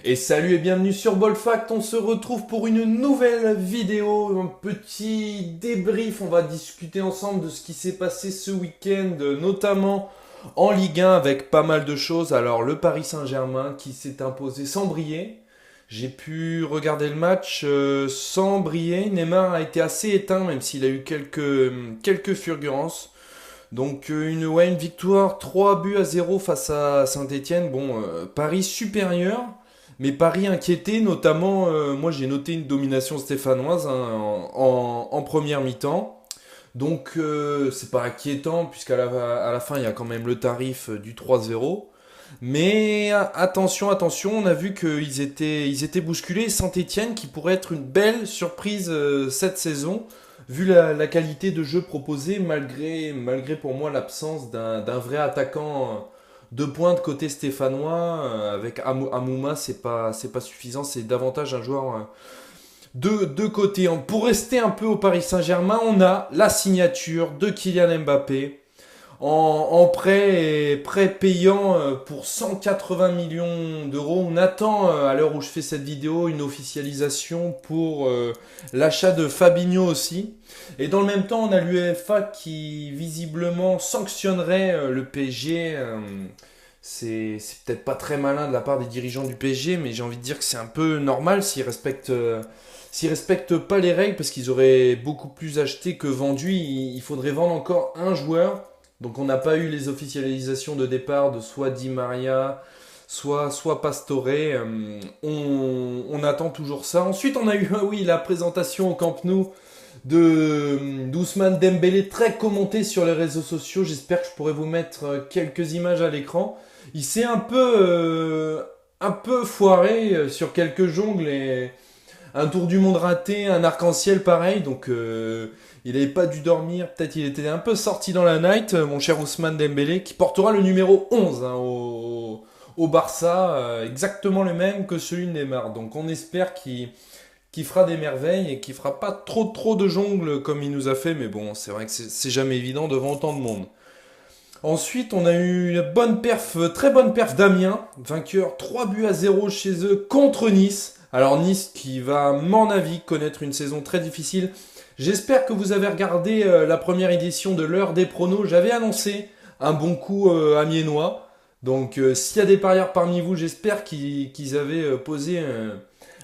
Et salut et bienvenue sur Ballfact, on se retrouve pour une nouvelle vidéo, un petit débrief, on va discuter ensemble de ce qui s'est passé ce week-end, notamment en Ligue 1 avec pas mal de choses. Alors le Paris Saint-Germain qui s'est imposé sans briller, j'ai pu regarder le match sans briller, Neymar a été assez éteint même s'il a eu quelques fulgurances. Donc une victoire 3-0 face à Saint-Étienne. Bon, Paris supérieur, mais Paris inquiété, notamment, moi j'ai noté une domination stéphanoise en première mi-temps. Donc c'est pas inquiétant, puisqu'à la fin il y a quand même le tarif du 3-0. Mais attention, on a vu qu'ils étaient bousculés. Saint-Étienne qui pourrait être une belle surprise cette saison, vu la qualité de jeu proposée, malgré pour moi l'absence d'un vrai attaquant de pointe côté stéphanois. Avec Amouma, c'est pas suffisant, c'est davantage un joueur de côté. Pour rester un peu au Paris Saint-Germain, on a la signature de Kylian Mbappé en prêt payant pour 180 millions d'euros. On attend, à l'heure où je fais cette vidéo, une officialisation pour l'achat de Fabinho aussi. Et dans le même temps, on a l'UEFA qui visiblement sanctionnerait le PSG. C'est peut-être pas très malin de la part des dirigeants du PSG, mais j'ai envie de dire que c'est un peu normal s'ils respectent pas les règles, parce qu'ils auraient beaucoup plus acheté que vendu. Il faudrait vendre encore un joueur. Donc on n'a pas eu les officialisations de départ de soit Di Maria, soit Pastore. On attend toujours ça. Ensuite on a eu la présentation au Camp Nou d'Ousmane Dembélé, très commenté sur les réseaux sociaux. J'espère que je pourrai vous mettre quelques images à l'écran. Il s'est un peu foiré sur quelques jongles et un tour du monde raté, un arc-en-ciel pareil. Donc il n'avait pas dû dormir, peut-être il était un peu sorti dans la night, mon cher Ousmane Dembélé, qui portera le numéro 11 au Barça, exactement le même que celui de Neymar. Donc on espère qu'il fera des merveilles et qu'il fera pas trop de jongles comme il nous a fait, mais bon, c'est vrai que c'est jamais évident devant autant de monde. Ensuite, on a eu une très bonne perf d'Amiens, vainqueur 3-0 chez eux contre Nice. Alors Nice qui va, à mon avis, connaître une saison très difficile. J'espère que vous avez regardé la première édition de l'heure des pronos. J'avais annoncé un bon coup amiénois. Donc s'il y a des parieurs parmi vous, j'espère qu'ils avaient posé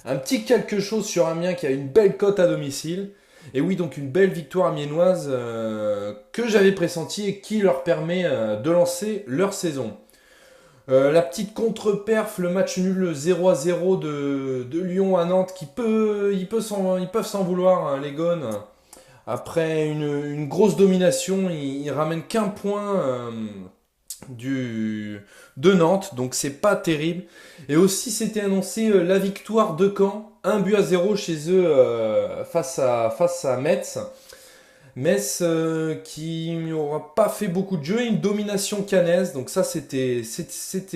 un petit quelque chose sur Amiens qui a une belle cote à domicile. Et oui, donc une belle victoire amiénoise que j'avais pressentie et qui leur permet de lancer leur saison. La petite contre-perf, le match nul 0-0 de Lyon à Nantes, ils peuvent s'en vouloir, hein, les Gones. Après une grosse domination, ils ramènent qu'un point de Nantes, donc c'est pas terrible. Et aussi c'était annoncé la victoire de Caen, 1-0 chez eux face à Metz. Metz qui n'aura pas fait beaucoup de jeux, une domination cannaise, donc ça c'était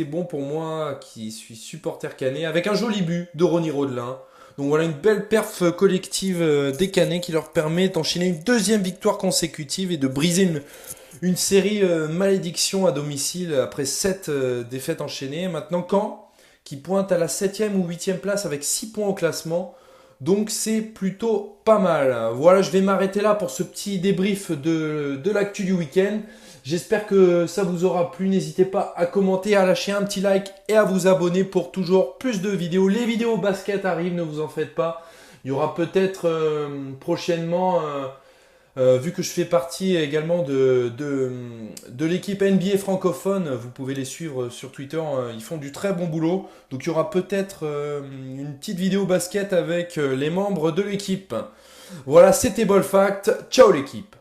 bon pour moi qui suis supporter canet, avec un joli but de Ronny Rodelin. Donc voilà une belle perf collective des Canets qui leur permet d'enchaîner une deuxième victoire consécutive et de briser une série malédiction à domicile après 7 défaites enchaînées. Maintenant Caen qui pointe à la 7e ou 8e place avec 6 points au classement. Donc c'est plutôt pas mal. Voilà, je vais m'arrêter là pour ce petit débrief de l'actu du week-end. J'espère que ça vous aura plu. N'hésitez pas à commenter, à lâcher un petit like et à vous abonner pour toujours plus de vidéos. Les vidéos basket arrivent, ne vous en faites pas. Il y aura peut-être prochainement, vu que je fais partie également de l'équipe NBA francophone, vous pouvez les suivre sur Twitter, ils font du très bon boulot. Donc il y aura peut-être une petite vidéo basket avec les membres de l'équipe. Voilà, c'était Ballfact. Ciao l'équipe.